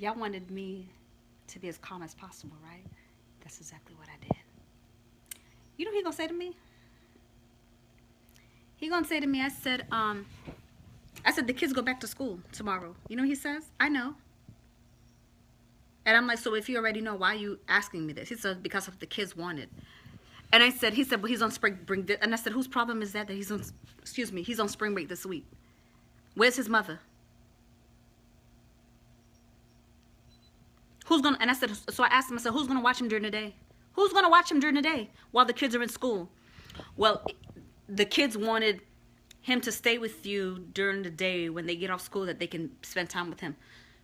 Y'all wanted me to be as calm as possible, right? That's exactly what I did. You know what he gonna say to me? He gonna say to me, I said, the kids go back to school tomorrow. You know what he says? I know. And I'm like, so if you already know, why are you asking me this? He said, because of the kids wanted. And he said, well, he's on spring break. And I said, whose problem is that he's on, he's on spring break this week? Where's his mother? And I said, so I asked him, I said, who's gonna watch him during the day? Who's gonna watch him during the day while the kids are in school? Well, the kids wanted him to stay with you during the day when they get off school, that they can spend time with him.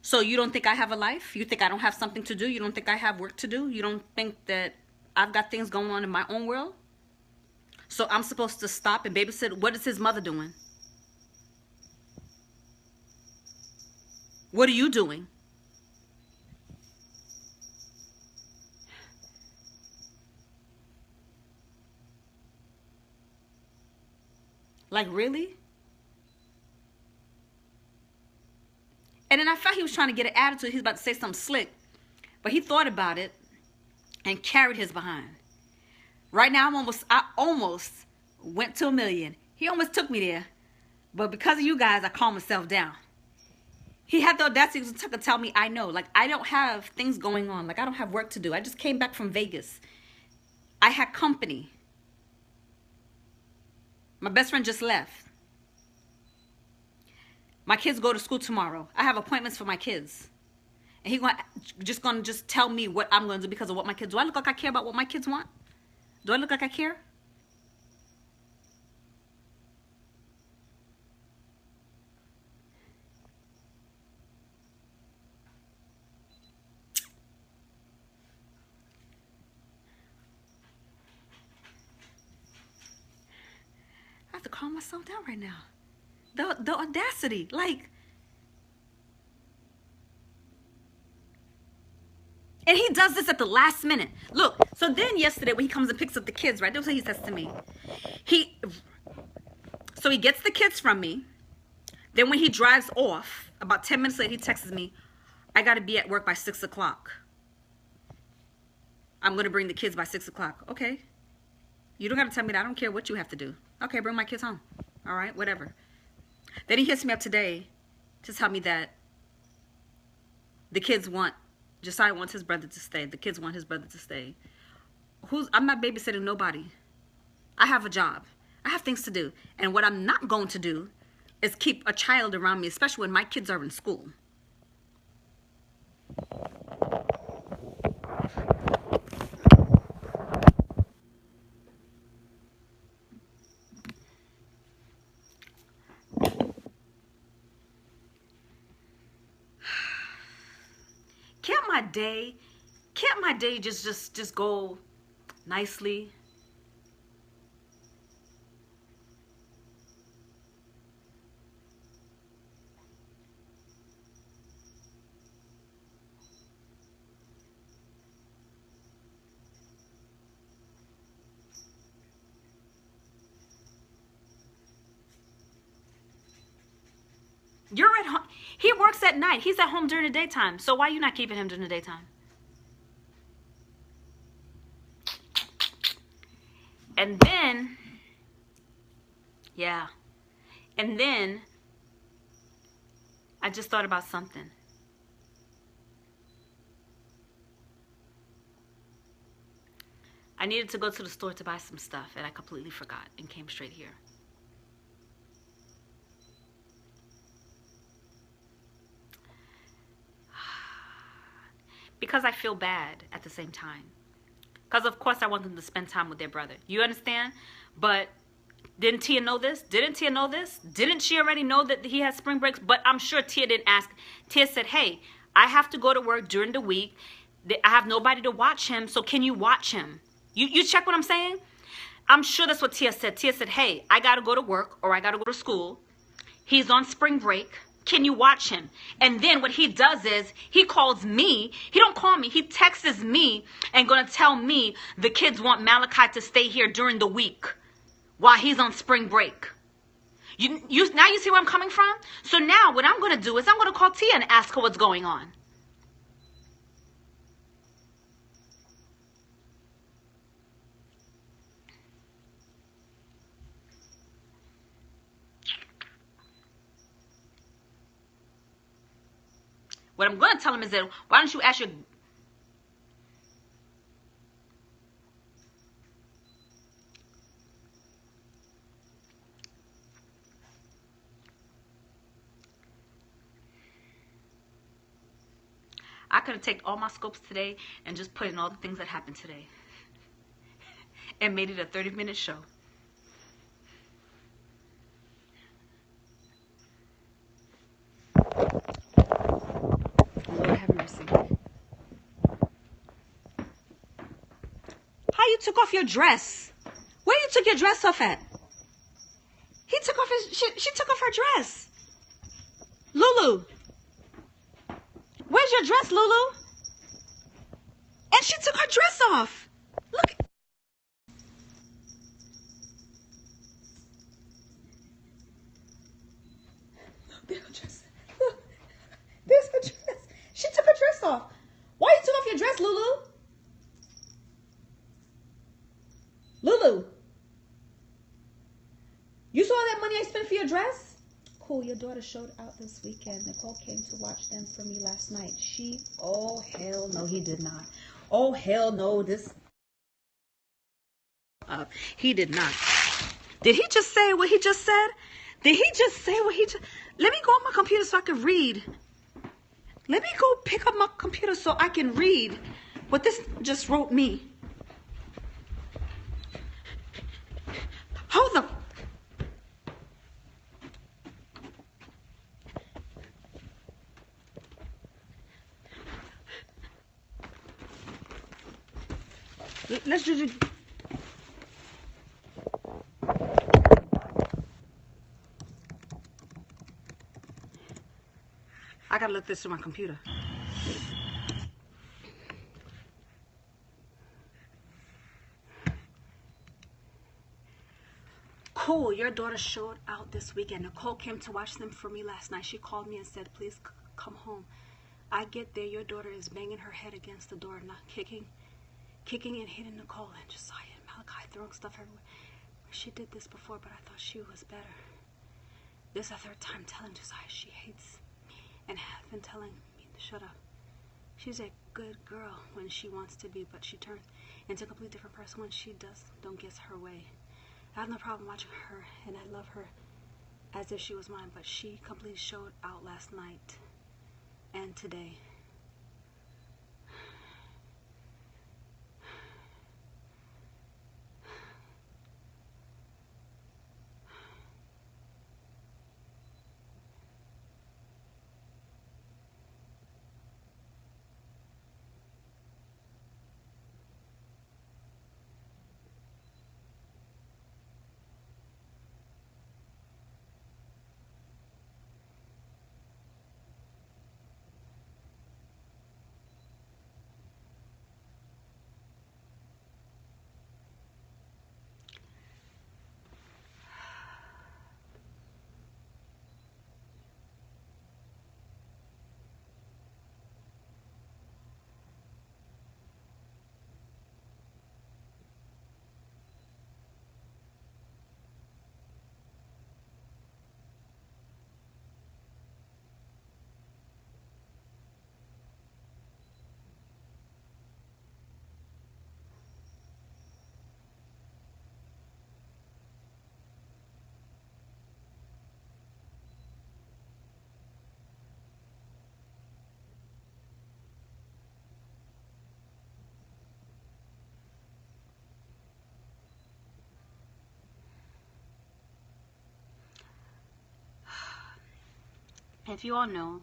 So you don't think I have a life? You think I don't have something to do? You don't think I have work to do? You don't think that I've got things going on in my own world? So I'm supposed to stop and babysit? What is his mother doing? What are you doing? Like, really? And then I thought he was trying to get an attitude. He was about to say something slick. But he thought about it and carried his behind. Right now, I almost went to $1 million. He almost took me there. But because of you guys, I calmed myself down. He had the audacity to tell me, I know. Like, I don't have things going on. Like, I don't have work to do. I just came back from Vegas. I had company. My best friend just left. My kids go to school tomorrow. I have appointments for my kids. And he's gonna just tell me what I'm going to do because of what my kids do. I look like I care about what my kids want? Do I look like I care? I have to calm myself down right now. The audacity, like. And he does this at the last minute. Look, so then yesterday when he comes and picks up the kids, right? That's what he says to me. So he gets the kids from me. Then when he drives off, about 10 minutes later, he texts me, I got to be at work by 6 o'clock. I'm going to bring the kids by 6 o'clock. Okay. You don't got to tell me that. I don't care what you have to do. Okay, bring my kids home. All right, whatever. Then he hits me up today to tell me that the kids Josiah wants his brother to stay. The kids want his brother to stay. I'm not babysitting nobody. I have a job. I have things to do. And what I'm not going to do is keep a child around me, especially when my kids are in school. Can't my day just go nicely? You're at home. He works at night. He's at home during the daytime. So why are you not keeping him during the daytime? And then, yeah. And then, I just thought about something. I needed to go to the store to buy some stuff, and I completely forgot and came straight here. Because I feel bad at the same time. Because, of course, I want them to spend time with their brother. You understand? But didn't Tia know this? Didn't Tia know this? Didn't she already know that he has spring breaks? But I'm sure Tia didn't ask. Tia said, hey, I have to go to work during the week. I have nobody to watch him, so can you watch him? You check what I'm saying? I'm sure that's what Tia said. Tia said, hey, I got to go to work or I got to go to school. He's on spring break. Can you watch him? And then what he does is he calls me. He don't call me. He texts me and going to tell me the kids want Malachi to stay here during the week while he's on spring break. Now you see where I'm coming from? So now what I'm going to do is I'm going to call Tia and ask her what's going on. What I'm going to tell him is that, why don't you ask your... I could have taken all my scopes today and just put in all the things that happened today and made it a 30-minute show. Lord have mercy. How you took off your dress? Where you took your dress off at? He took off his... She took off her dress. Lulu. Where's your dress, Lulu? And she took her dress off. Look. Look, there's her dress. Look. There's her dress. She took her dress off. Why you took off your dress, Lulu? Lulu. You saw that money I spent for your dress? Cool, your daughter showed out this weekend. Nicole came to watch them for me last night. Oh, hell no, he did not. Oh, hell no, he did not. Did he just say what he just said? Did he just say what he just... Let me go on my computer so I can read. Let me go pick up my computer so I can read what this just wrote me. Hold up. Let's just... I gotta look this through my computer. Cool, your daughter showed out this weekend. Nicole came to watch them for me last night. She called me and said, please come home. I get there, your daughter is banging her head against the door, not kicking and hitting Nicole and Josiah and Malachi, throwing stuff everywhere. She did this before, but I thought she was better. This is the third time telling Josiah she hates me and has been telling me to shut up. She's a good girl when she wants to be, but she turns into a completely different person when she don't get her way. I have no problem watching her, and I love her as if she was mine, but she completely showed out last night and today. If you all know,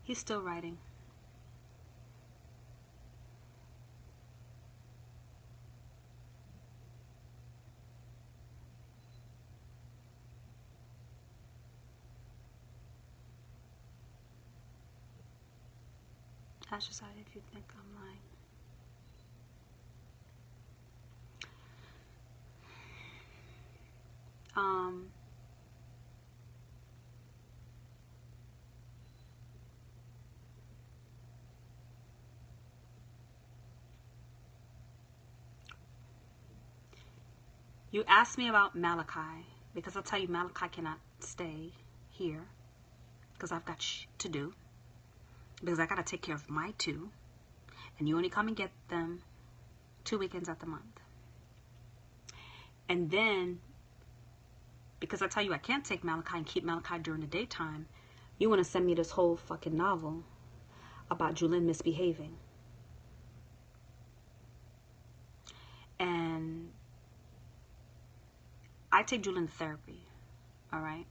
he's still writing. Ask Josiah if you think I'm lying. You asked me about Malachi, because I'll tell you Malachi cannot stay here because I've got to do, because I got to take care of my 2, and you only come and get them 2 weekends out the month. And then, because I tell you I can't take Malachi and keep Malachi during the daytime, you want to send me this whole fucking novel about Julin misbehaving. And I take Julin to therapy, all right?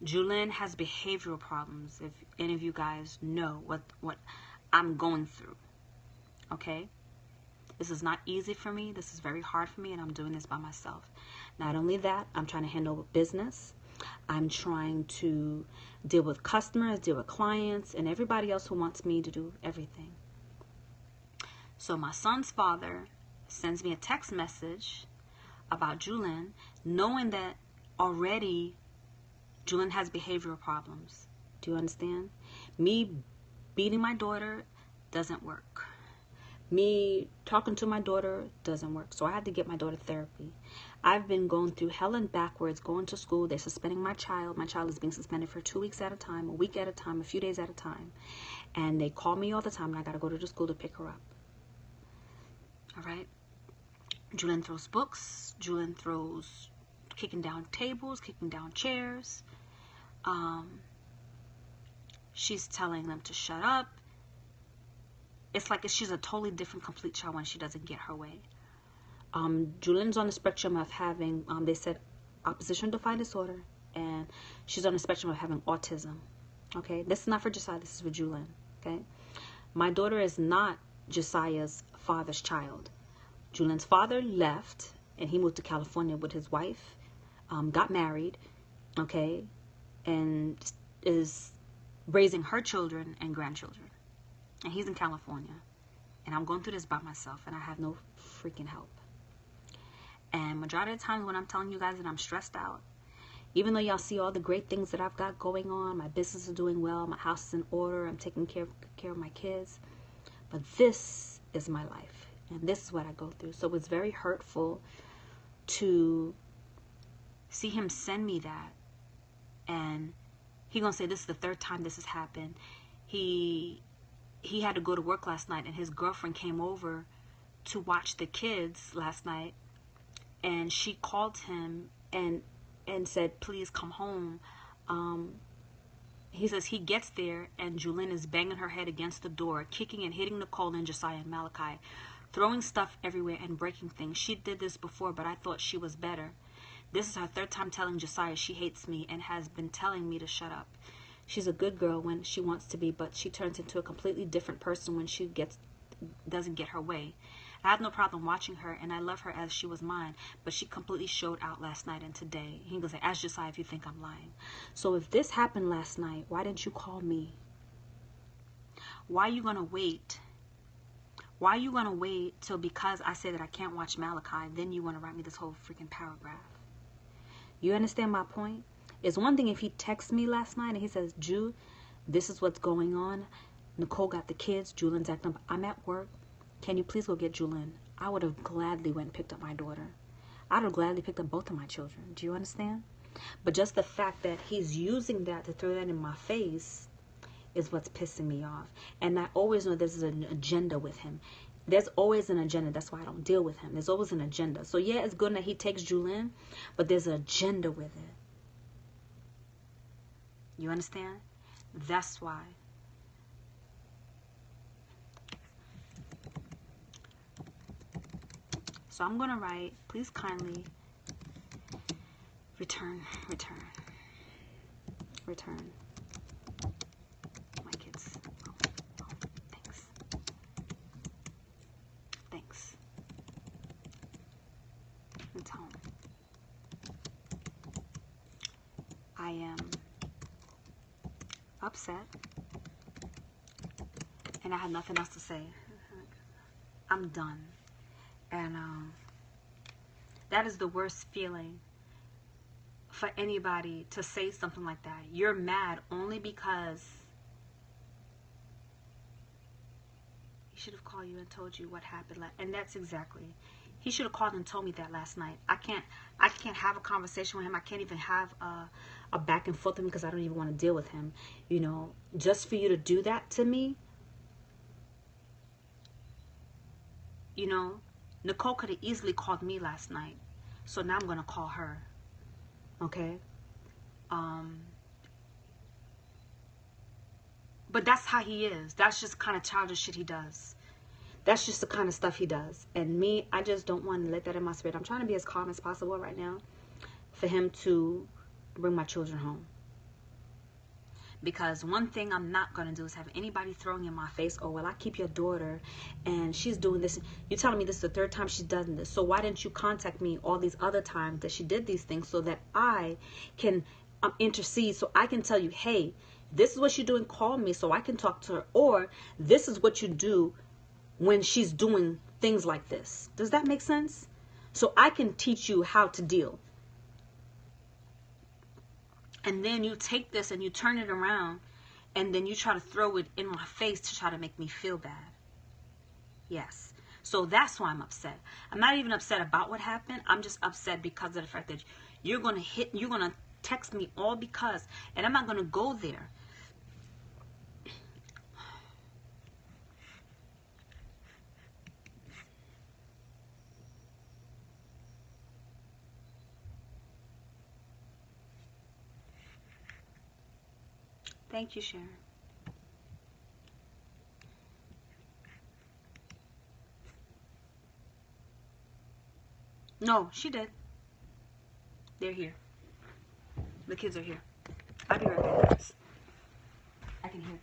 Julin has behavioral problems, if any of you guys know what I'm going through, okay? This is not easy for me. This is very hard for me, and I'm doing this by myself. Not only that, I'm trying to handle business. I'm trying to deal with customers, deal with clients, and everybody else who wants me to do everything. So my son's father sends me a text message about Julin, knowing that already Julin has behavioral problems. Do you understand? Me beating my daughter doesn't work. Me talking to my daughter doesn't work. So I had to get my daughter therapy. I've been going through hell and backwards, going to school. They're suspending my child. My child is being suspended for 2 weeks at a time, a week at a time, a few days at a time. And they call me all the time, and I got to go to the school to pick her up. All right? Julin throws books. Julin throws kicking down tables, kicking down chairs. She's telling them to shut up. It's like she's a totally different, complete child when she doesn't get her way. Julin's on the spectrum of having, they said, opposition defiant disorder, and she's on the spectrum of having autism. Okay, this is not for Josiah, this is for Julin. Okay, my daughter is not Josiah's father's child. Julin's father left, and he moved to California with his wife, got married, okay, and is raising her children and grandchildren. And he's in California. And I'm going through this by myself, and I have no freaking help. And majority of the times when I'm telling you guys that I'm stressed out, even though y'all see all the great things that I've got going on, my business is doing well, my house is in order, I'm taking care of my kids, but this is my life, and this is what I go through. So it's very hurtful to see him send me that, and he gonna say this is the 3rd time this has happened. He had to go to work last night, and his girlfriend came over to watch the kids last night, and she called him and said, please come home. He says he gets there, and Julin is banging her head against the door, kicking and hitting Nicole and Josiah and Malachi, throwing stuff everywhere and breaking things. She did this before, but I thought she was better. This is her 3rd time telling Josiah she hates me and has been telling me to shut up. She's a good girl when she wants to be, but she turns into a completely different person when she doesn't get her way. I have no problem watching her, and I love her as she was mine, but she completely showed out last night and today. He goes, ask Josiah if you think I'm lying. So if this happened last night, why didn't you call me? Why are you going to wait? Why are you going to wait till because I say that I can't watch Malachi, then you want to write me this whole freaking paragraph? You understand my point? It's one thing if he texts me last night and he says, Ju, this is what's going on. Nicole got the kids. Julin's acting up. I'm at work. Can you please go get Julin? I would have gladly went and picked up my daughter. I would have gladly picked up both of my children. Do you understand? But just the fact that he's using that to throw that in my face is what's pissing me off. And I always know there's an agenda with him. There's always an agenda. That's why I don't deal with him. There's always an agenda. So yeah, it's good that he takes Julin, but there's an agenda with it. You understand? That's why. So I'm going to write, please kindly return my kids. Oh, thanks. It's home. I am upset, and I have nothing else to say. I'm done. And that is the worst feeling for anybody to say something like that. You're mad only because he should have called you and told you what happened. And that's exactly. He should have called and told me that last night. I can't have a conversation with him. I can't even have a back and forth with him because I don't even want to deal with him. You know, just for you to do that to me, you know, Nicole could have easily called me last night. So now I'm going to call her. Okay? But that's how he is. That's just the kind of childish shit he does. That's just the kind of stuff he does. And me, I just don't want to let that in my spirit. I'm trying to be as calm as possible right now for him to bring my children home. Because one thing I'm not going to do is have anybody throwing in my face, oh, well, I keep your daughter and she's doing this. You're telling me this is the third time she's done this. So why didn't you contact me all these other times that she did these things so that I can intercede, so I can tell you, hey, this is what she's doing, call me so I can talk to her. Or this is what you do when she's doing things like this. Does that make sense? So I can teach you how to deal. And then you take this and you turn it around and then you try to throw it in my face to try to make me feel bad. Yes. So that's why I'm upset. I'm not even upset about what happened. I'm just upset because of the fact that you're going to text me all because, and I'm not going to go there. Thank you, Sharon. No, she did. They're here. The kids are here. I'll be right back, guys. I can hear them.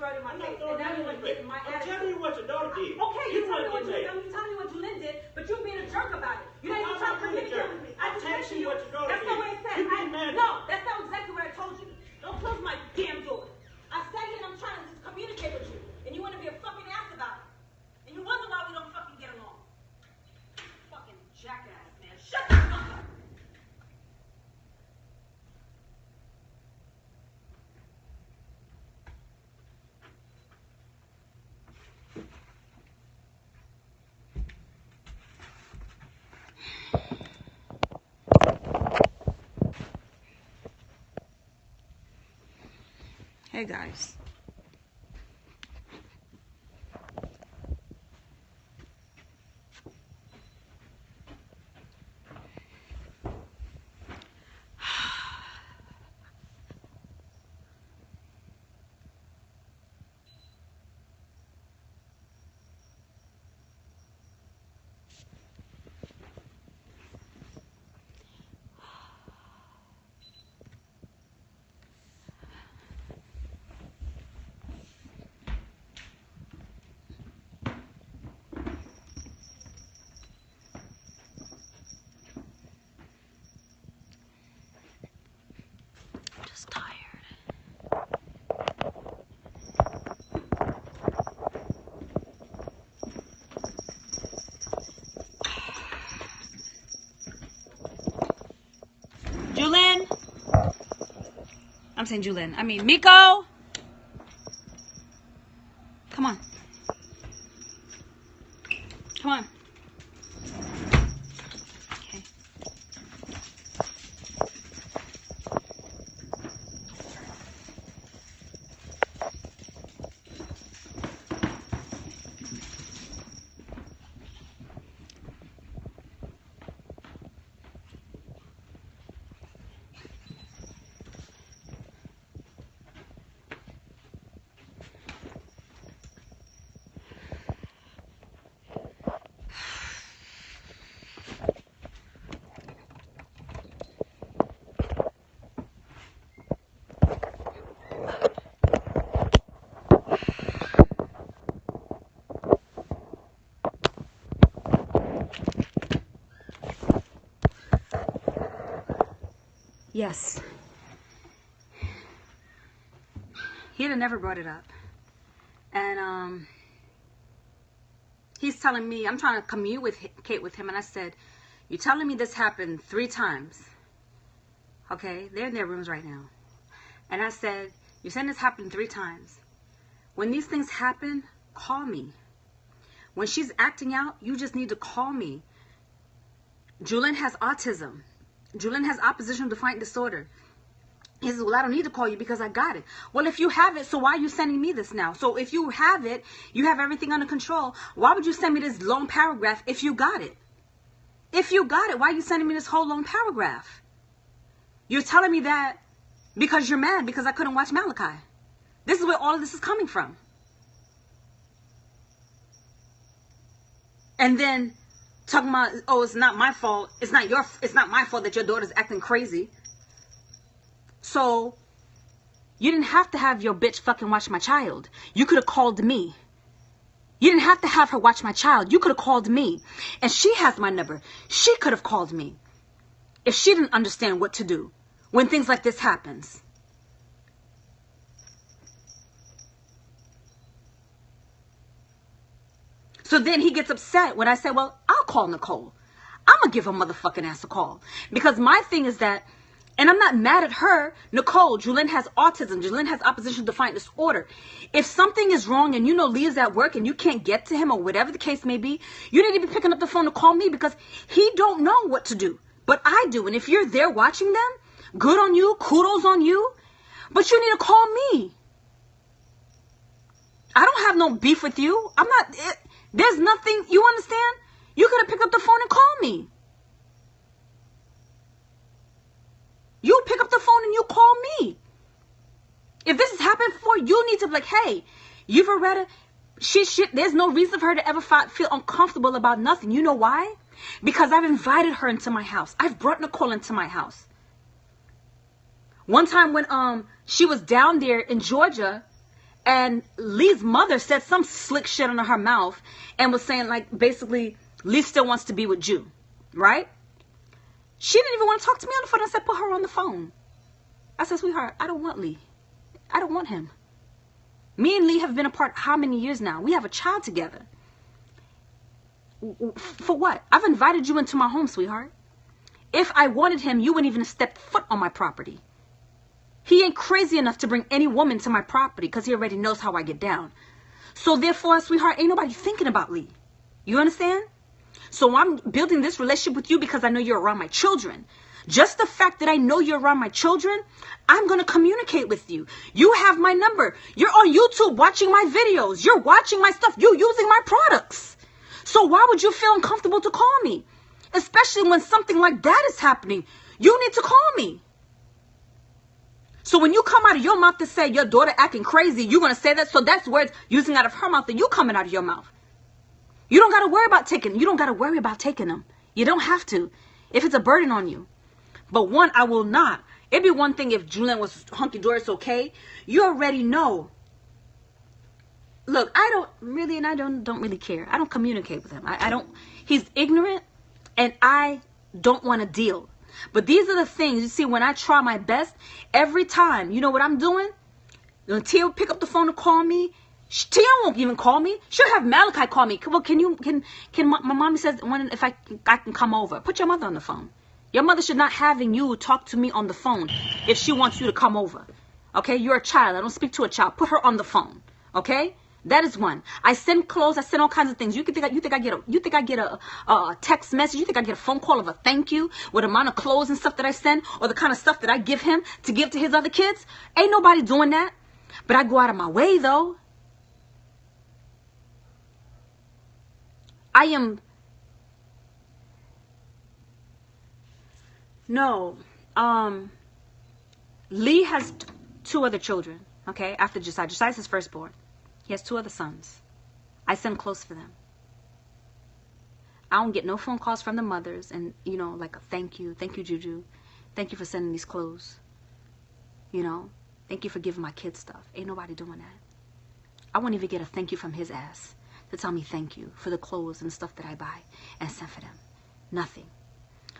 throw it in my face. And now you want to get my attitude. I'm telling you what your daughter did. Okay, you tell me what Julynn did, but you being a jerk about it. You ain't even trying to communicate with me. I just mentioned you. That's not what it said. No, that's not exactly what I told you. Don't close my damn door. I sat here and I'm trying to just communicate with you. And you want to be a fucking ass about it. And you wonder why we don't fucking get along. Fucking jackass, man. Shut the fuck up. Hey guys. Julynn. I'm saying Julynn. I mean Miko. Come on. Come on. Okay. Yes. He'd have never brought it up. And he's telling me, I'm trying to communicate with him, and I said, you're telling me this happened 3 times. Okay, they're in their rooms right now. And I said, you're saying this happened 3 times. When these things happen, call me. When she's acting out, you just need to call me. Julynn has autism. Julynn has oppositional defiant disorder. He says, well, I don't need to call you because I got it. Well, if you have it, so why are you sending me this now? So if you have it, you have everything under control, why would you send me this long paragraph if you got it? If you got it, why are you sending me this whole long paragraph? You're telling me that because you're mad because I couldn't watch Malachi. This is where all of this is coming from. And then talking about, oh, it's not my fault. It's not my fault that your daughter's acting crazy. So you didn't have to have your bitch fucking watch my child. You could have called me. You didn't have to have her watch my child. You could have called me. And she has my number. She could have called me if she didn't understand what to do when things like this happens. So then he gets upset when I say, well, I'll call Nicole. I'm going to give her motherfucking ass a call. Because my thing is that, and I'm not mad at her, Nicole, Julynn has autism. Julynn has oppositional defiant disorder. If something is wrong and you know Leah's at work and you can't get to him or whatever the case may be, you need to be picking up the phone to call me because he don't know what to do. But I do. And if you're there watching them, good on you, kudos on you. But you need to call me. I don't have no beef with you. I'm not... There's nothing, you understand? You could have picked up the phone and called me. You pick up the phone and you call me. If this has happened before, you need to be like, hey, you've already, there's no reason for her to ever feel uncomfortable about nothing. You know why? Because I've invited her into my house. I've brought Nicole into my house. One time when she was down there in Georgia, And Lee's mother said some slick shit under her mouth and was saying, like, basically, Lee still wants to be with Ju, right? She didn't even want to talk to me on the phone. I said, put her on the phone. I said, sweetheart, I don't want Lee. I don't want him. Me and Lee have been apart how many years now? We have a child together. For what? I've invited you into my home, sweetheart. If I wanted him, you wouldn't even step foot on my property. He ain't crazy enough to bring any woman to my property because he already knows how I get down. So therefore, sweetheart, ain't nobody thinking about Lee. You understand? So I'm building this relationship with you because I know you're around my children. Just the fact that I know you're around my children, I'm going to communicate with you. You have my number. You're on YouTube watching my videos. You're watching my stuff. You're using my products. So why would you feel uncomfortable to call me? Especially when something like that is happening. You need to call me. So when you come out of your mouth to say your daughter acting crazy, you're going to say that. So that's words using out of her mouth and you coming out of your mouth. You don't got to worry about taking them. You don't have to if it's a burden on you. But one, I will not. It'd be one thing if Julian was hunky-dory, it's okay. You already know. Look, I don't really care. I don't communicate with him. I don't, he's ignorant and I don't want to deal. But these are the things, you see, when I try my best, every time, you know what I'm doing? When Tia will pick up the phone to call me, Tia won't even call me. She'll have Malachi call me. Well, my mommy says, if I can come over. Put your mother on the phone. Your mother should not having you talk to me on the phone if she wants you to come over. Okay? You're a child. I don't speak to a child. Put her on the phone. Okay? That is one. I send clothes. I send all kinds of things. You think I get a text message? You think I get a phone call of a thank you with the amount of clothes and stuff that I send, or the kind of stuff that I give him to give to his other kids? Ain't nobody doing that. But I go out of my way though. Lee has two other children, okay, after Josiah. Josiah's his firstborn. He has two other sons. I send clothes for them. I don't get no phone calls from the mothers and, you know, like a thank you, Juju. Thank you for sending these clothes. You know, thank you for giving my kids stuff. Ain't nobody doing that. I won't even get a thank you from his ass to tell me thank you for the clothes and stuff that I buy and send for them. Nothing.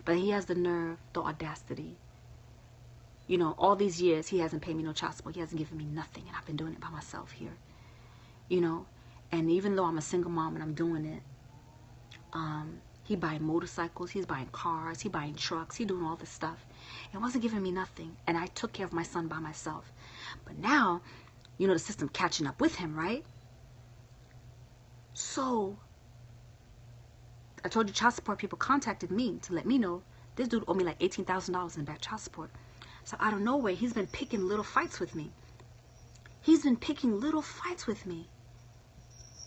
But he has the nerve, the audacity. You know, all these years, he hasn't paid me no child support. He hasn't given me nothing, and I've been doing it by myself here. You know, and even though I'm a single mom and I'm doing it, he buying motorcycles, he's buying cars, he buying trucks, he doing all this stuff. It wasn't giving me nothing, and I took care of my son by myself. But now, you know, the system catching up with him, right? So, I told you child support people contacted me to let me know this dude owed me like $18,000 in back child support. So out of nowhere, he's been picking little fights with me. He's been picking little fights with me.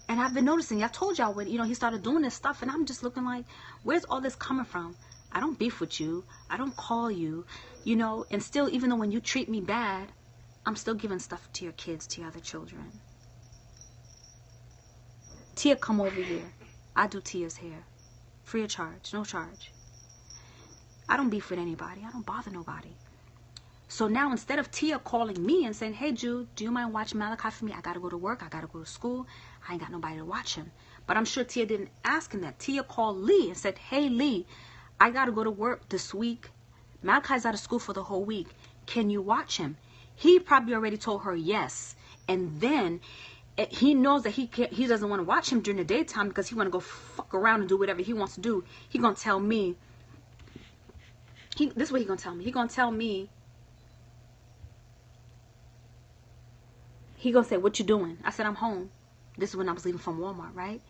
And I've been noticing, I told y'all when, you know, he started doing this stuff, and I'm just looking like, where's all this coming from? I don't beef with you. I don't call you, you know, and still, even though when you treat me bad, I'm still giving stuff to your kids, to your other children. Tia, come over here. I do Tia's hair. Free of charge, no charge. I don't beef with anybody. I don't bother nobody. So now instead of Tia calling me and saying, hey, Ju, do you mind watching Malachi for me? I got to go to work. I got to go to school. I ain't got nobody to watch him. But I'm sure Tia didn't ask him that. Tia called Lee and said, hey, Lee, I got to go to work this week. Malachi's out of school for the whole week. Can you watch him? He probably already told her yes. And then he knows that he doesn't want to watch him during the daytime because he want to go fuck around and do whatever he wants to do. He going to tell me. This is what he going to tell me. He going to tell me. He going to say, what you doing? I said, I'm home. This is when I was leaving from Walmart, right?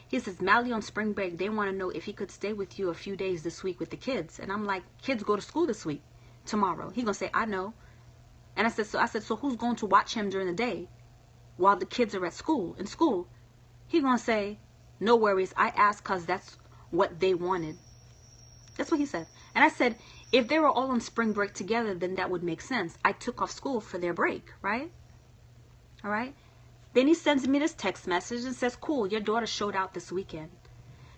He says, Mally on spring break, they want to know if he could stay with you a few days this week with the kids. And I'm like, kids go to school this week, tomorrow. He going to say, I know. And I said, so who's going to watch him during the day while the kids are at school, in school? He going to say, no worries. I asked because that's what they wanted. That's what he said. And I said, if they were all on spring break together, then that would make sense. I took off school for their break, right? All right. Then he sends me this text message and says, cool, your daughter showed out this weekend.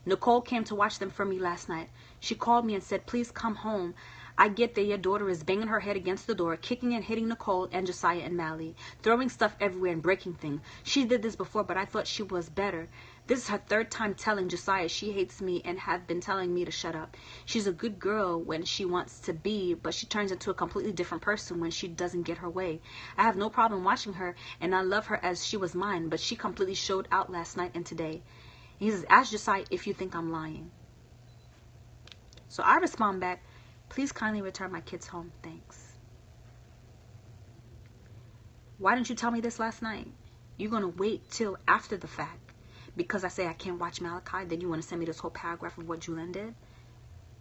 Nicole came to watch them for me last night. She called me and said, please come home. I get that your daughter is banging her head against the door, kicking and hitting Nicole and Josiah and Mally, throwing stuff everywhere and breaking things. She did this before, but I thought she was better. This is her third time telling Josiah she hates me and have been telling me to shut up. She's a good girl when she wants to be, but she turns into a completely different person when she doesn't get her way. I have no problem watching her, and I love her as she was mine, but she completely showed out last night and today. He says, ask Josiah if you think I'm lying. So I respond back, please kindly return my kids home. Thanks. Why didn't you tell me this last night? You're going to wait till after the fact. Because I say I can't watch Malachi, then you want to send me this whole paragraph of what Julin did?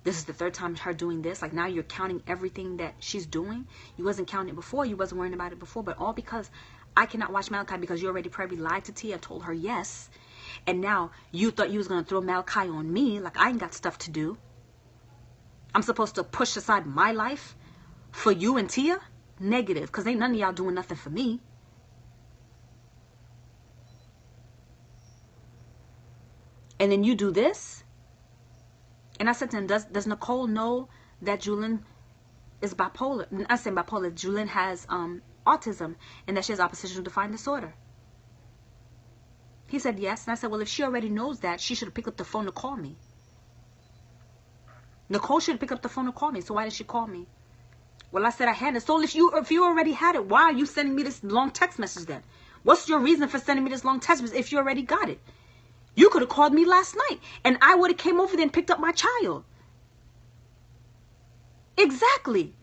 This is the third time her doing this. Like, now you're counting everything that she's doing. You wasn't counting it before. You wasn't worrying about it before. But all because I cannot watch Malachi because you already probably lied to Tia and told her yes. And now you thought you was going to throw Malachi on me like I ain't got stuff to do. I'm supposed to push aside my life for you and Tia? Negative, because ain't none of y'all doing nothing for me. And then you do this? And I said to him, does Nicole know that Julin is bipolar? I said bipolar. Julin has autism and that she has oppositional defiant disorder. He said yes. And I said, well, if she already knows that, she should have picked up the phone to call me. Nicole should have picked up the phone to call me. So why did she call me? Well, I said I had it. So if you already had it, why are you sending me this long text message then? What's your reason for sending me this long text message if you already got it? You could have called me last night and I would have came over there and picked up my child. Exactly.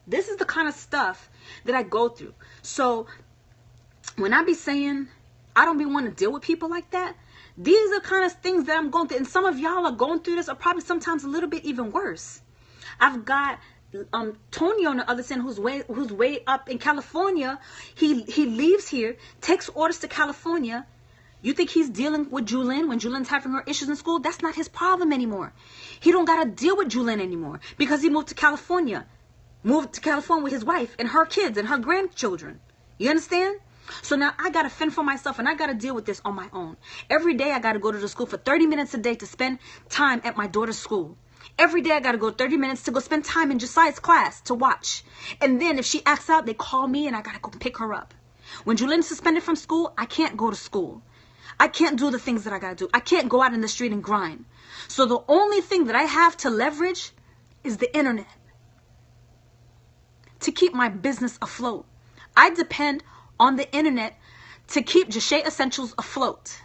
This is the kind of stuff that I go through. So when I be saying I don't be want to deal with people like that, these are kind of things that I'm going through. And some of y'all are going through this, or probably sometimes a little bit even worse. I've got Tony on the other side who's way up in California. He leaves here, takes orders to California. You think he's dealing with Julin when Julin's having her issues in school? That's not his problem anymore. He don't got to deal with Julin anymore because he moved to California. Moved to California with his wife and her kids and her grandchildren. You understand? So now I got to fend for myself and I got to deal with this on my own. Every day I got to go to the school for 30 minutes a day to spend time at my daughter's school. Every day I got to go 30 minutes to go spend time in Josiah's class to watch. And then if she acts out, they call me and I got to go pick her up. When Julin's suspended from school, I can't go to school. I can't do the things that I got to do. I can't go out in the street and grind. So the only thing that I have to leverage is the internet to keep my business afloat. I depend on the internet to keep JazzyJuJuBee Essentials afloat.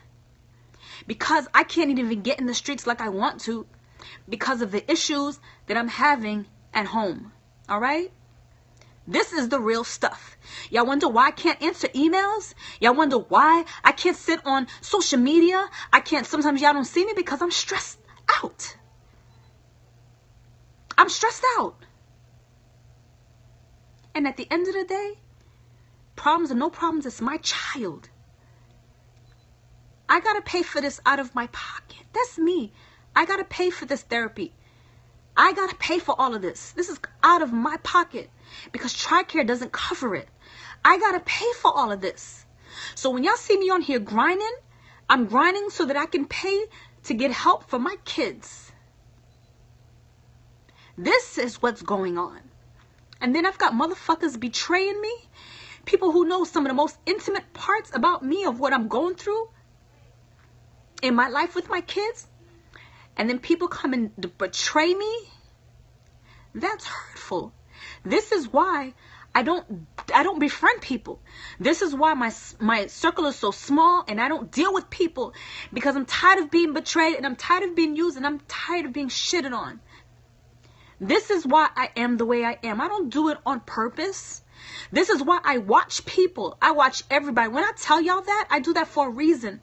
Because I can't even get in the streets like I want to because of the issues that I'm having at home. All right? This is the real stuff. Y'all wonder why I can't answer emails? Y'all wonder why I can't sit on social media? Sometimes y'all don't see me because I'm stressed out. I'm stressed out. And at the end of the day, problems or no problems, it's my child. I got to pay for this out of my pocket. That's me. I got to pay for this therapy. I got to pay for all of this. This is out of my pocket because TRICARE doesn't cover it. I got to pay for all of this. So when y'all see me on here grinding, I'm grinding so that I can pay to get help for my kids. This is what's going on. And then I've got motherfuckers betraying me. People who know some of the most intimate parts about me of what I'm going through in my life with my kids. And then people come and betray me. That's hurtful. This is why I don't befriend people. This is why my circle is so small and I don't deal with people because I'm tired of being betrayed and I'm tired of being used and I'm tired of being shitted on. This is why I am the way I am. I don't do it on purpose. This is why I watch people. I watch everybody. When I tell y'all that, I do that for a reason.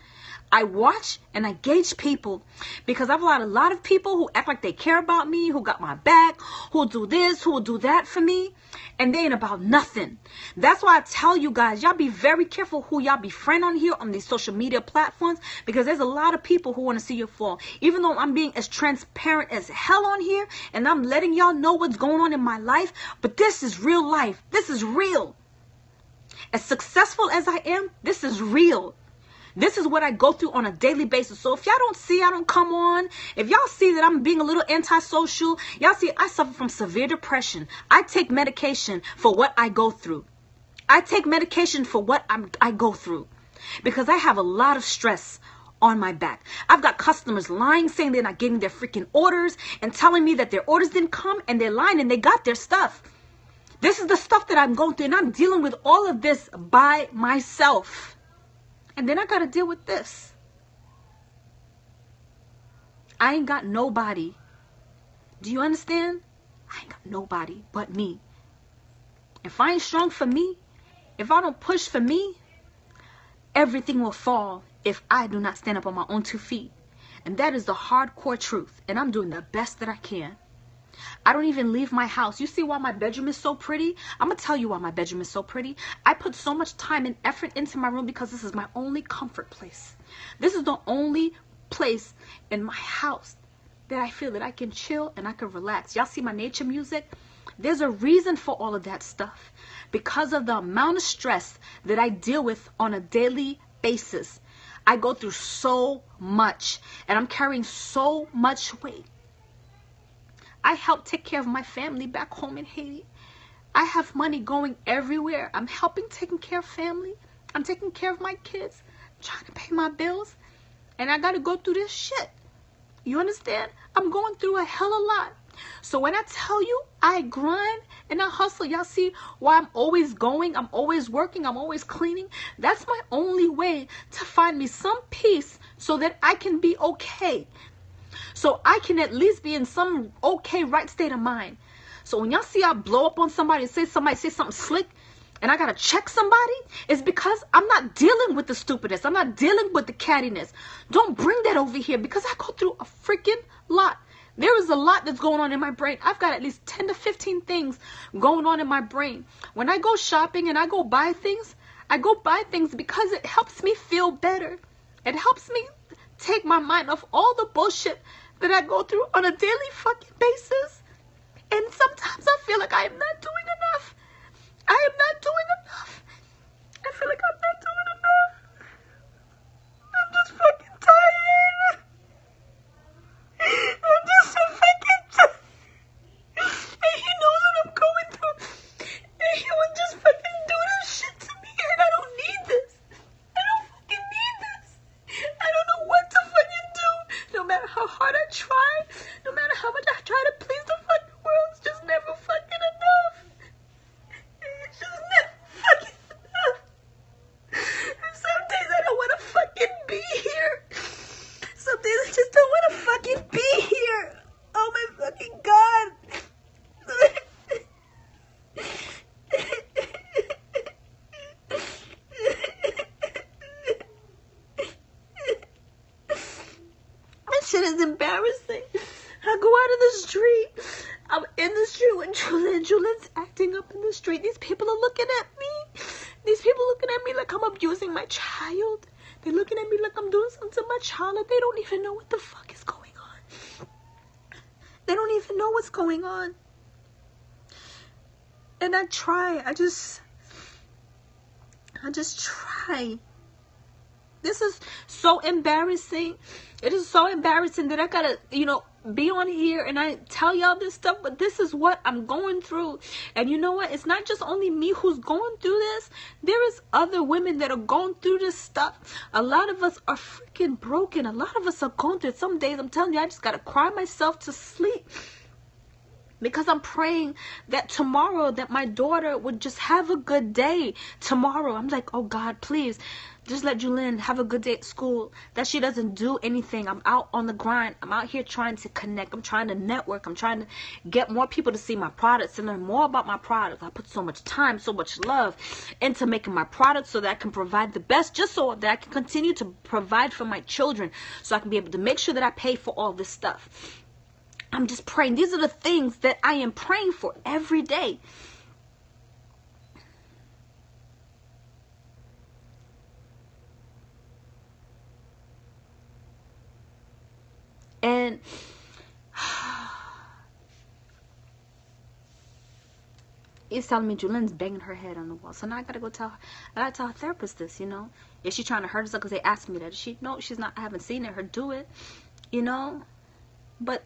I watch and I gauge people because I've allowed a lot of people who act like they care about me, who got my back, who'll do this, who'll do that for me, and they ain't about nothing. That's why I tell you guys, y'all be very careful who y'all befriend on here on these social media platforms because there's a lot of people who want to see you fall. Even though I'm being as transparent as hell on here and I'm letting y'all know what's going on in my life, but this is real life. This is real. As successful as I am, this is real. This is what I go through on a daily basis. So if y'all don't see, I don't come on. If y'all see that I'm being a little antisocial, y'all see I suffer from severe depression. I take medication for what I go through. I take medication for what I go through because I have a lot of stress on my back. I've got customers lying, saying they're not getting their freaking orders and telling me that their orders didn't come, and they're lying and they got their stuff. This is the stuff that I'm going through, and I'm dealing with all of this by myself. And then I got to deal with this. I ain't got nobody. Do you understand? I ain't got nobody but me. If I ain't strong for me, if I don't push for me, everything will fall if I do not stand up on my own 2 feet. And that is the hardcore truth. And I'm doing the best that I can. I don't even leave my house. You see why my bedroom is so pretty? I'm going to tell you why my bedroom is so pretty. I put so much time and effort into my room because this is my only comfort place. This is the only place in my house that I feel that I can chill and I can relax. Y'all see my nature music? There's a reason for all of that stuff. Because of the amount of stress that I deal with on a daily basis. I go through so much, and I'm carrying so much weight. I help take care of my family back home in Haiti. I have money going everywhere. I'm helping taking care of family. I'm taking care of my kids. I'm trying to pay my bills. And I got to go through this shit. You understand? I'm going through a hell of a lot. So when I tell you I grind and I hustle, y'all see why I'm always going, I'm always working, I'm always cleaning. That's my only way to find me some peace so that I can be okay. So I can at least be in some okay, right state of mind. So when y'all see I blow up on somebody and somebody say something slick and I gotta check somebody, it's because I'm not dealing with the stupidness. I'm not dealing with the cattiness. Don't bring that over here because I go through a freaking lot. There is a lot that's going on in my brain. I've got at least 10 to 15 things going on in my brain. When I go shopping and I go buy things because it helps me feel better. It helps me take my mind off all the bullshit that I go through on a daily fucking basis. And sometimes I feel like I am not doing enough. I am not doing enough. I feel like I'm not doing enough. I'm just fucking tired. I'm just so fucking tired. And he knows what I'm going through. And he would just fucking do this shit to me. And I don't need this. I don't fucking need this. I don't know what to fucking do. No matter how hard I try, no matter how much I try to please the fucking world, it's just never fucking enough. It's just never fucking enough. And some days I don't want to fucking be here. Some days I just don't want to fucking be here. Oh my fucking God. That shit is embarrassing. I go out of the street. I'm in the street with Julian. Julian's acting up in the street. These people are looking at me. These people looking at me like I'm abusing my child. They're looking at me like I'm doing something to my child. They don't even know what the fuck is going on. They don't even know what's going on. And I try. I just try. This is so embarrassing. It is so embarrassing that I gotta, be on here and I tell y'all this stuff, but this is what I'm going through. And you know what? It's not just only me who's going through this. There is other women that are going through this stuff. A lot of us are freaking broken. A lot of us are going through it. Some days, I'm telling you, I just gotta cry myself to sleep. Because I'm praying that tomorrow that my daughter would just have a good day tomorrow. I'm like, oh God, please just let Julynn have a good day at school. That she doesn't do anything. I'm out on the grind. I'm out here trying to connect. I'm trying to network. I'm trying to get more people to see my products and learn more about my products. I put so much time, so much love into making my products so that I can provide the best, just so that I can continue to provide for my children, so I can be able to make sure that I pay for all this stuff. I'm just praying. These are the things that I am praying for every day. And He's telling me Julian's banging her head on the wall. So now I gotta go tell her. I gotta tell her therapist this, you know. Is she trying to hurt herself? Because they asked me that. No, she's not. I haven't seen her do it, you know. But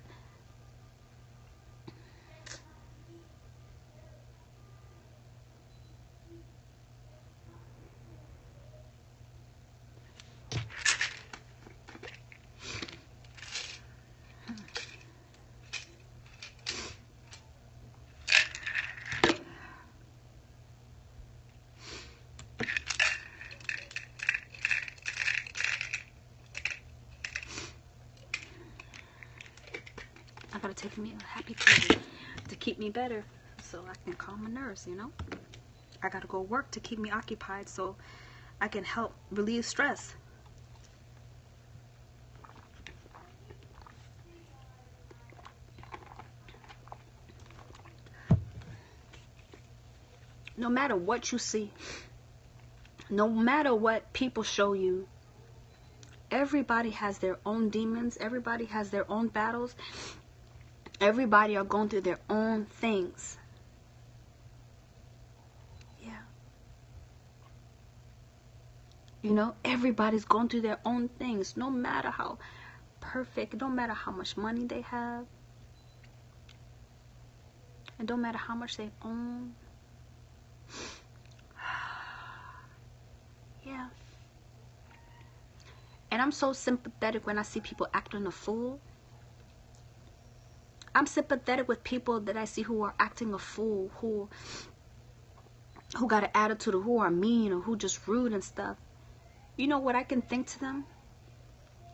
I gotta take me a happy pill to keep me better, so I can calm my nerves, you know. I gotta go work to keep me occupied so I can help relieve stress. No matter what you see, no matter what people show you, everybody has their own demons. Everybody has their own battles. Everybody are going through their own things. Yeah. You know, everybody's going through their own things. No matter how perfect, no matter how much money they have, and no matter how much they own. Yeah. And I'm so sympathetic when I see people acting a fool. I'm sympathetic with people that I see who are acting a fool, who got an attitude, or who are mean, or who just rude and stuff. You know what I can think to them?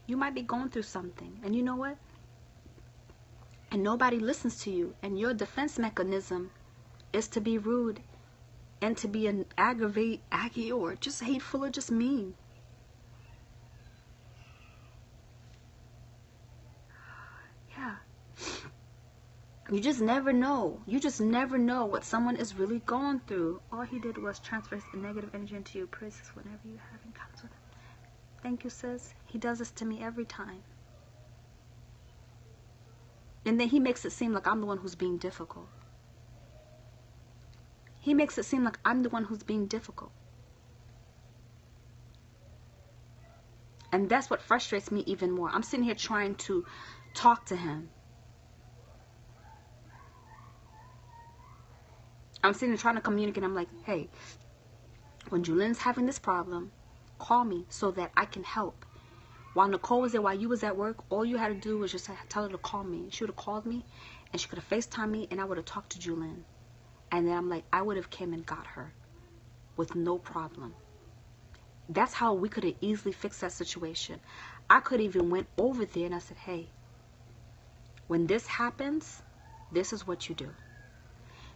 You might be going through something, and you know what? And nobody listens to you, and your defense mechanism is to be rude and to be an aggy, or just hateful, or just mean. Yeah. You just never know. You just never know what someone is really going through. All he did was transfer the negative energy into your praises whenever you have encounters with him. Thank you, sis. He does this to me every time. And then he makes it seem like I'm the one who's being difficult. He makes it seem like I'm the one who's being difficult. And that's what frustrates me even more. I'm sitting here trying to talk to him. I'm sitting here trying to communicate. I'm like, hey, when Julian's having this problem, call me so that I can help. While Nicole was there, while you was at work, all you had to do was just tell her to call me. She would have called me, and she could have FaceTimed me, and I would have talked to Julian. And then I'm like, I would have came and got her with no problem. That's how we could have easily fixed that situation. I could even went over there and I said, hey, when this happens, this is what you do.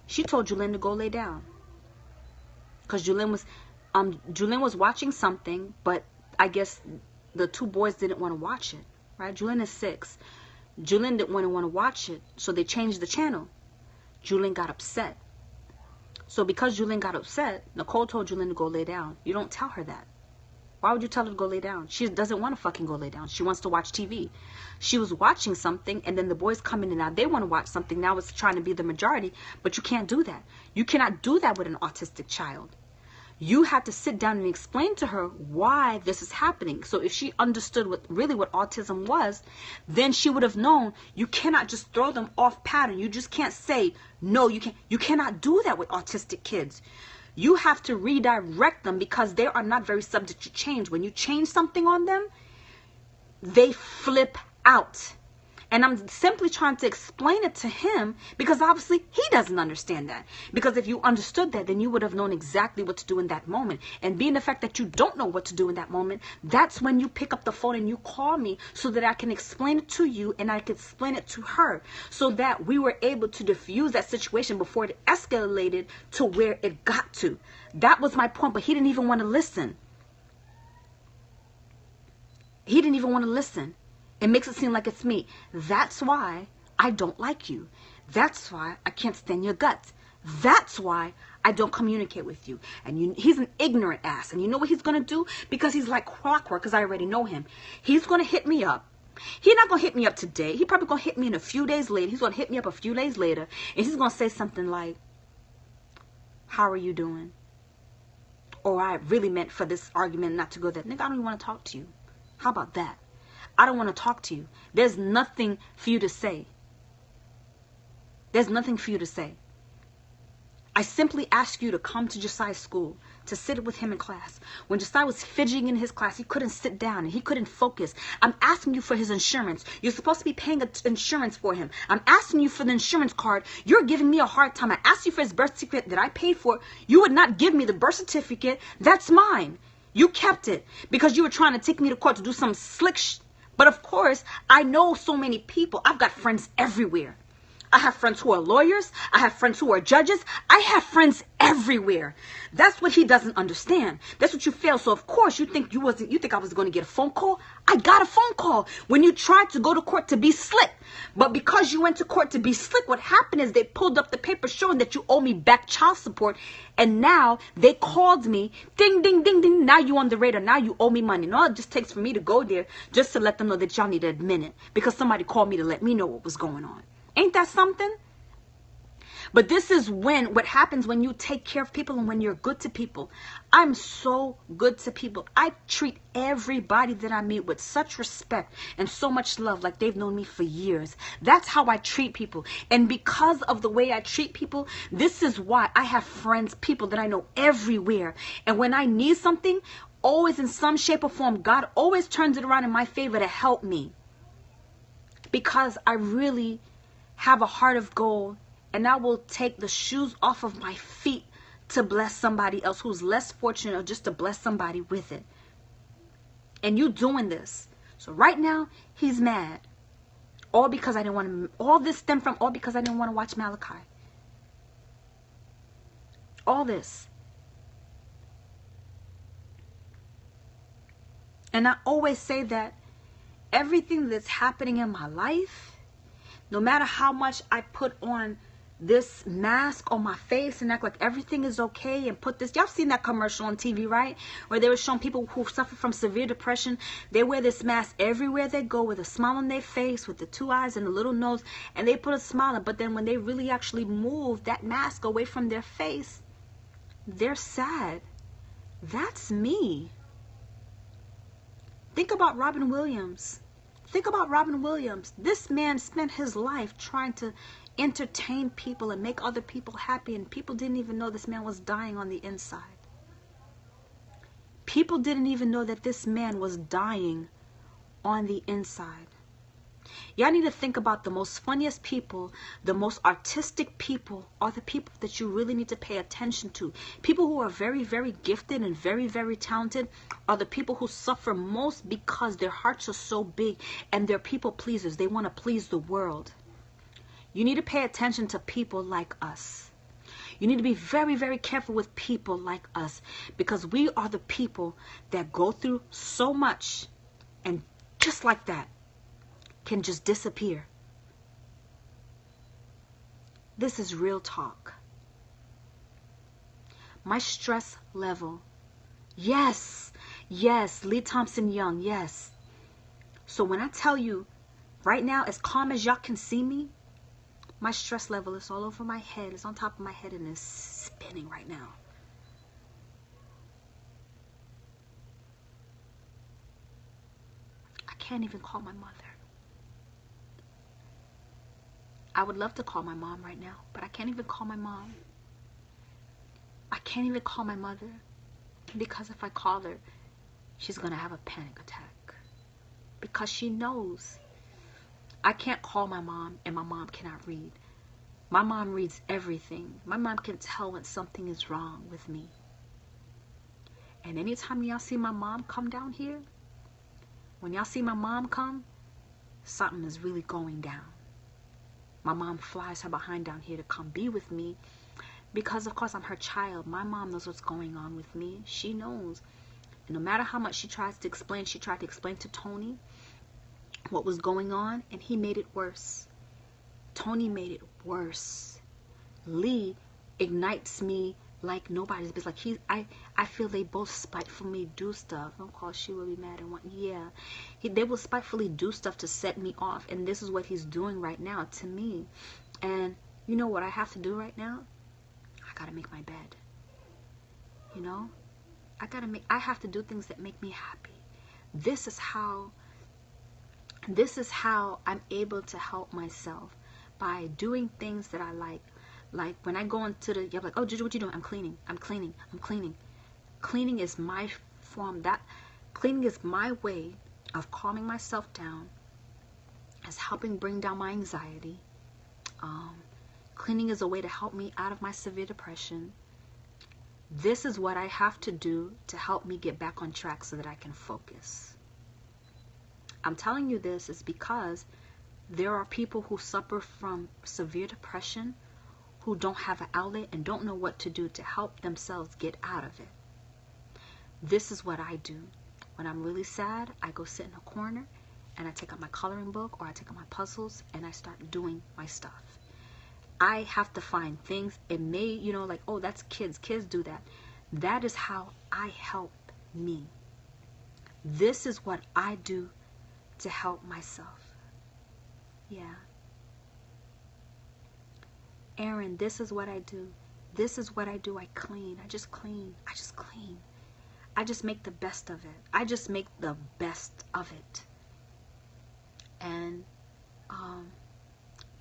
She told Julian to go lay down. Because Julian was watching something, but I guess the two boys didn't want to watch it. Right? Julian is 6. Julian didn't want to watch it, so they changed the channel. Julian got upset. So because Julian got upset, Nicole told Julian to go lay down. You don't tell her that. Why would you tell her to go lay down? She doesn't want to fucking go lay down. She wants to watch TV. She was watching something, and then the boys come in and now they want to watch something. Now it's trying to be the majority, but you can't do that. You cannot do that with an autistic child. You have to sit down and explain to her why this is happening. So if she understood what autism was, then she would have known you cannot just throw them off pattern. You just can't say, no, you can't. You cannot do that with autistic kids. You have to redirect them because they are not very subject to change. When you change something on them, they flip out. And I'm simply trying to explain it to him because obviously he doesn't understand that. Because if you understood that, then you would have known exactly what to do in that moment. And being the fact that you don't know what to do in that moment, that's when you pick up the phone and you call me so that I can explain it to you and I can explain it to her so that we were able to diffuse that situation before it escalated to where it got to. That was my point, but he didn't even want to listen. He didn't even want to listen. It makes it seem like it's me. That's why I don't like you. That's why I can't stand your guts. That's why I don't communicate with you. And he's an ignorant ass. And you know what he's going to do? Because he's like clockwork, because I already know him. He's going to hit me up. He's not going to hit me up today. He's probably going to hit me in a few days later. He's going to hit me up a few days later. And he's going to say something like, how are you doing? Or I really meant for this argument not to go there. Nigga, I don't even want to talk to you. How about that? I don't want to talk to you. There's nothing for you to say. There's nothing for you to say. I simply ask you to come to Josiah's school, to sit with him in class. When Josiah was fidgeting in his class, he couldn't sit down and he couldn't focus. I'm asking you for his insurance. You're supposed to be paying insurance for him. I'm asking you for the insurance card. You're giving me a hard time. I asked you for his birth certificate that I paid for. You would not give me the birth certificate. That's mine. You kept it because you were trying to take me to court to do some slick But of course, I know so many people. I've got friends everywhere. I have friends who are lawyers. I have friends who are judges. I have friends everywhere. That's what he doesn't understand. That's what you fail. So of course you think I was going to get a phone call? I got a phone call when you tried to go to court to be slick. But because you went to court to be slick, what happened is they pulled up the paper showing that you owe me back child support. And now they called me. Ding, ding, ding, ding. Now you on the radar. Now you owe me money. And all it just takes for me to go there just to let them know that y'all need to admit it. Because somebody called me to let me know what was going on. Ain't that something? But this is what happens when you take care of people and when you're good to people. I'm so good to people. I treat everybody that I meet with such respect and so much love, like they've known me for years. That's how I treat people. And because of the way I treat people, this is why I have friends, people that I know everywhere. And when I need something, always in some shape or form, God always turns it around in my favor to help me. Because I really have a heart of gold, and I will take the shoes off of my feet to bless somebody else who's less fortunate, or just to bless somebody with it. And you doing this. So right now, he's mad. All because I didn't want to, all this stemmed from all because I didn't want to watch Malachi. All this. And I always say that everything that's happening in my life, no matter how much I put on this mask on my face and act like everything is okay and put this, y'all seen that commercial on TV, right? Where they were showing people who suffer from severe depression. They wear this mask everywhere they go with a smile on their face, with the two eyes and the little nose, and they put a smile on. But then when they really actually move that mask away from their face, they're sad. That's me. Think about Robin Williams. Think about Robin Williams. This man spent his life trying to entertain people and make other people happy, and people didn't even know this man was dying on the inside. People didn't even know that this man was dying on the inside. Y'all need to think about the most funniest people, the most artistic people are the people that you really need to pay attention to. People who are very, very gifted and very, very talented are the people who suffer most because their hearts are so big and they're people pleasers. They want to please the world. You need to pay attention to people like us. You need to be very, very careful with people like us, because we are the people that go through so much and just like that can just disappear. This is real talk. My stress level. Yes. Yes. Lee Thompson Young. Yes. So when I tell you right now, as calm as y'all can see me, my stress level is all over my head. It's on top of my head and it's spinning right now. I can't even call my mother. I would love to call my mom right now, but I can't even call my mom. I can't even call my mother, because if I call her, she's going to have a panic attack. Because she knows. I can't call my mom, and my mom cannot read. My mom reads everything. My mom can tell when something is wrong with me. And anytime y'all see my mom come down here, when y'all see my mom come, something is really going down. My mom flies her behind down here to come be with me because, of course, I'm her child. My mom knows what's going on with me. She knows. And no matter how much she tries to explain, she tried to explain to Tony what was going on, and he made it worse. Tony made it worse. Lee ignites me like nobody's business. Like I feel they both spitefully do stuff. Of course, she will be mad and want. Yeah, they will spitefully do stuff to set me off, and this is what he's doing right now to me. And you know what I have to do right now? I gotta make my bed. You know, I have to do things that make me happy. This is how I'm able to help myself, by doing things that I like. Like when I go into the, you're like, oh, Juju, what you doing? I'm cleaning. Cleaning is my form. Cleaning is my way of calming myself down, as helping bring down my anxiety. Cleaning is a way to help me out of my severe depression. This is what I have to do to help me get back on track so that I can focus. I'm telling you this is because there are people who suffer from severe depression who don't have an outlet and don't know what to do to help themselves get out of it. This is what I do. When I'm really sad, I go sit in a corner and I take out my coloring book, or I take out my puzzles and I start doing my stuff. I have to find things. It may, you know, like, oh, that's kids. Kids do that. That is how I help me. This is what I do to help myself. Yeah. Aaron, this is what I do. This is what I do. I clean. I just clean. I just make the best of it. I just make the best of it. And,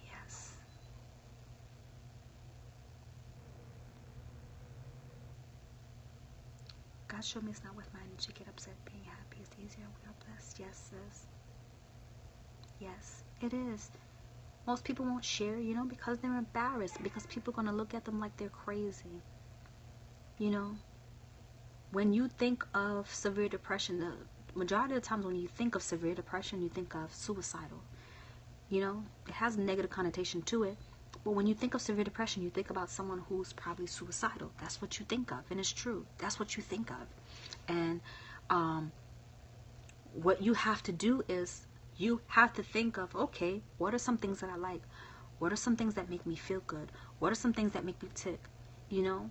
yes. God showed me it's not worth my energy. Get upset. Being happy is easier. We are blessed. Yes, sis. Yes, it is. Most people won't share, you know, because they're embarrassed. Because people are going to look at them like they're crazy. You know, when you think of severe depression, the majority of the times when you think of severe depression, you think of suicidal. You know, it has a negative connotation to it. But when you think of severe depression, you think about someone who's probably suicidal. That's what you think of. And it's true. That's what you think of. And what you have to do is you have to think of, okay, what are some things that I like? What are some things that make me feel good? What are some things that make me tick? You know?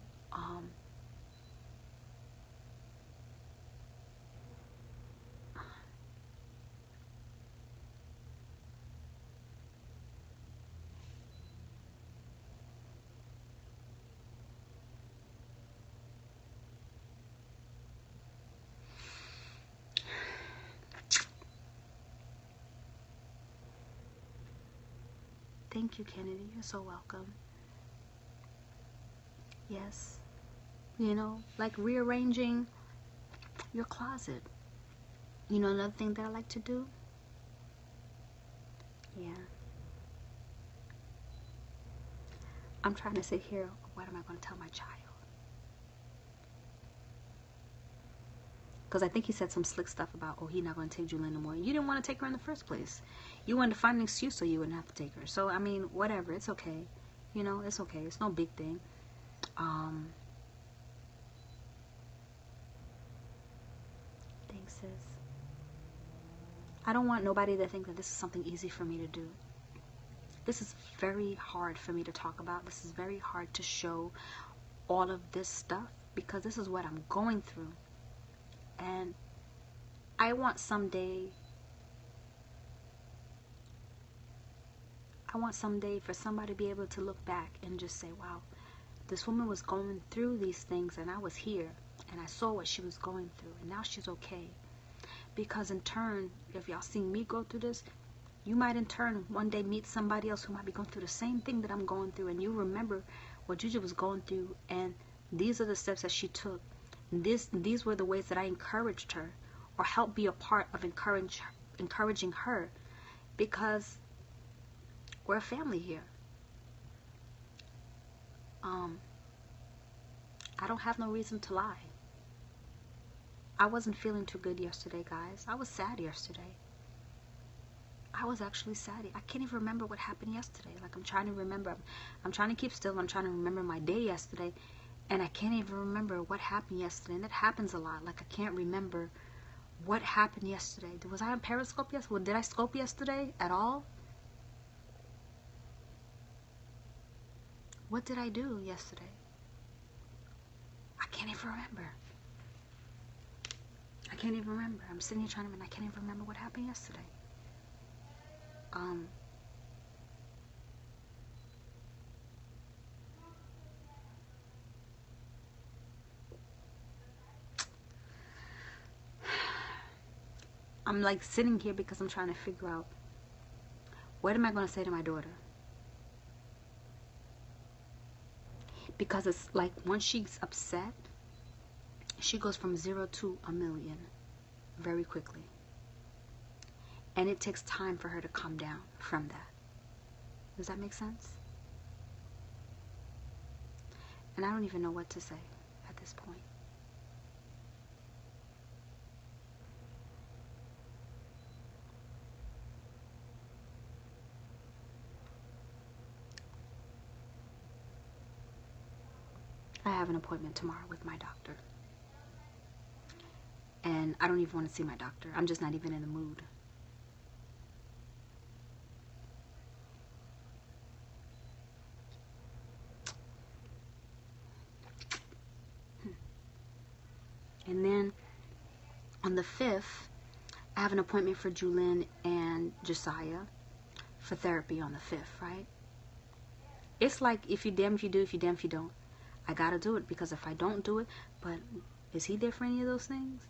Thank you, Kennedy. You're so welcome. Yes. You know, like rearranging your closet. You know, another thing that I like to do? Yeah. I'm trying to sit here. What am I going to tell my child? Because I think he said some slick stuff about, oh, he's not going to take Julie anymore. You didn't want to take her in the first place. You wanted to find an excuse so you wouldn't have to take her. So, I mean, whatever. It's okay. You know, it's okay. It's no big thing. Thanks, sis. I don't want nobody to think that this is something easy for me to do. This is very hard for me to talk about. This is very hard to show all of this stuff because this is what I'm going through. And I want someday for somebody to be able to look back and just say, wow, this woman was going through these things and I was here and I saw what she was going through and now she's okay. Because in turn, if y'all see me go through this, you might in turn one day meet somebody else who might be going through the same thing that I'm going through, and you remember what Juju was going through, and these are the steps that she took. These were the ways that I encouraged her or helped be a part of encouraging her, because we're a family here. I don't have no reason to lie. I wasn't feeling too good yesterday, guys. I was sad yesterday. I was actually sad. I can't even remember what happened yesterday. Like, I'm trying to remember. I'm trying to keep still. I'm trying to remember my day yesterday. And I can't even remember what happened yesterday. And that happens a lot. Like, I can't remember what happened yesterday. Was I on Periscope yesterday? Well, did I scope yesterday at all? What did I do yesterday? I can't even remember. I can't even remember. I'm sitting here trying to remember. I can't even remember what happened yesterday. I'm like sitting here because I'm trying to figure out, what am I going to say to my daughter? Because it's like once she's upset, she goes from 0 to a million very quickly. And it takes time for her to calm down from that. Does that make sense? And I don't even know what to say at this point. I have an appointment tomorrow with my doctor. And I don't even want to see my doctor. I'm just not even in the mood. And then on the 5th, I have an appointment for Julin and Josiah for therapy on the 5th, right? It's like, if you damn if you do, if you damn if you don't. I gotta do it, because if I don't do it, but is he there for any of those things?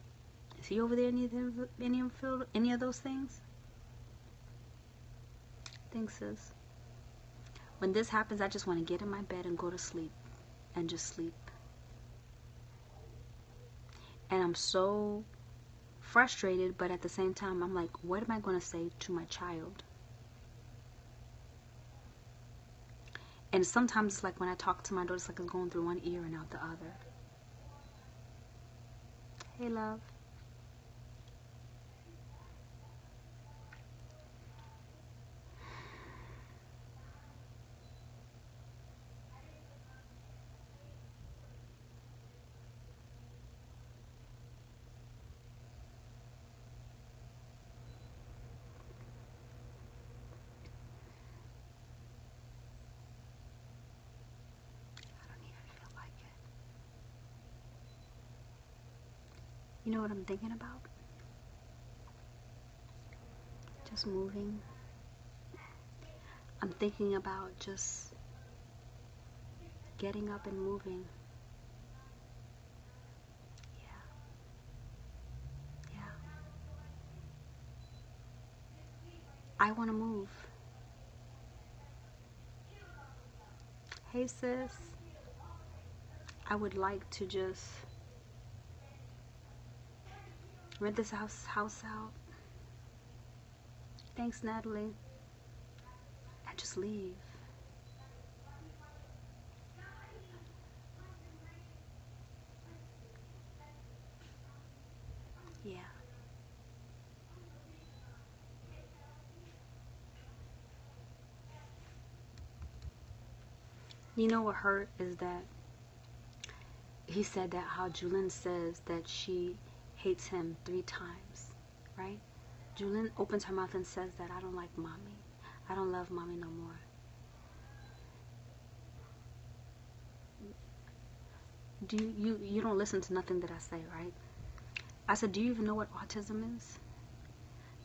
Is he over there any of those things? Thanks, sis. When this happens, I just want to get in my bed and go to sleep and just sleep. And I'm so frustrated, but at the same time, I'm like, what am I going to say to my child? And sometimes it's like when I talk to my daughter, it's like it's going through one ear and out the other. Hey, love. You know what I'm thinking about? Just moving. I'm thinking about just getting up and moving. Yeah. I want to move. Hey, sis. I would like to just rent this house out. Thanks, Natalie. And just leave. Yeah. You know what hurt is that he said that how Julin says that she hates him 3 times, right? Julin opens her mouth and says that I don't like mommy. I don't love mommy no more. You don't listen to nothing that I say, right? I said, do you even know what autism is?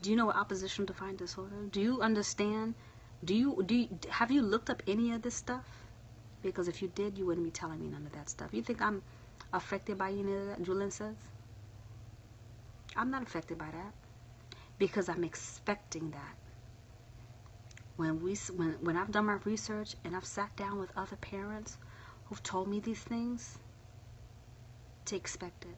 Do you know what oppositional defiant disorder? Do you understand? Have you looked up any of this stuff? Because if you did, you wouldn't be telling me none of that stuff. You think I'm affected by any of that, Julin says? I'm not affected by that. Because I'm expecting that. When I've done my research and I've sat down with other parents who've told me these things, to expect it.